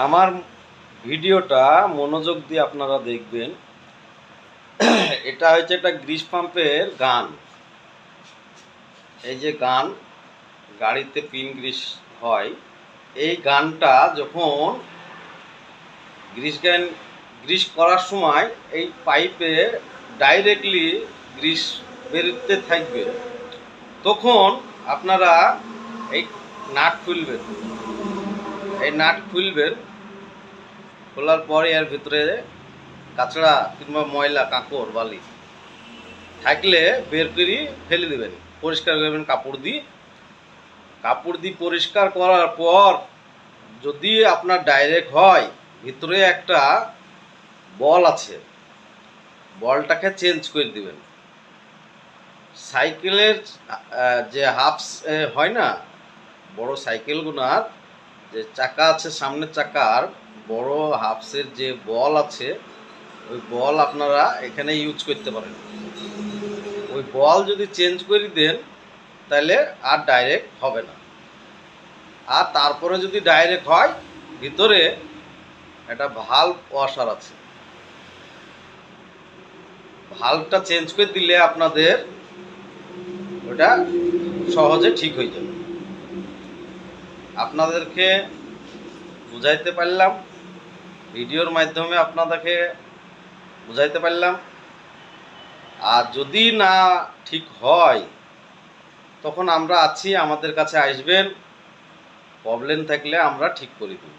আমার ভিডিওটা মনোযোগ দিয়ে আপনারা দেখবেন। এটা হচ্ছে একটা গ্রিস পাম্পের গান। এই যে গান, গাড়িতে পিন গ্রিস হয়, এই গানটা যখন গ্রিস করার সময় এই পাইপে ডাইরেক্টলি গ্রিস বেরোতে থাকবে, তখন আপনারা এই নাট খুলবেন। এই নাট খুলবেন, খোলার পরে এর ভিতরে কাঁচড়া কিংবা ময়লা কাঁকড় বালি থাকলে বের করে ফেলে দেবেন, পরিষ্কার করবেন কাপড় দিয়ে পরিষ্কার করার পর যদি আপনার ডাইরেক্ট হয়, ভিতরে একটা বল আছে, বলটাকে চেঞ্জ করে দিবেন। সাইকেলের যে হাফস হয় না, বড় সাইকেলগুলোর যে চাকা আছে, সামনের চাকার বড় হাফসের যে বল আছে, ওই বল আপনারা এখানে ইউজ করতে পারেন। ওই বল যদি চেঞ্জ করে দেন তাহলে আর ডাইরেক্ট হবে না। আর তারপরে যদি ডাইরেক্ট হয়, ভিতরে একটা ভাল্ব ওয়াশার আছে, ভাল্বটা চেঞ্জ করে দিলে আপনাদের ওটা সহজে ঠিক হয়ে যাবে। আপনাদেরকে বুঝাইতে পারলাম, ভিডিওর মাধ্যমে আপনাদেরকে বুঝাইতে পারলাম। আর যদি না ঠিক হয়, তখন আমরা আছি, আমাদের কাছে আসবেন, প্রবলেম থাকলে আমরা ঠিক করে দেব।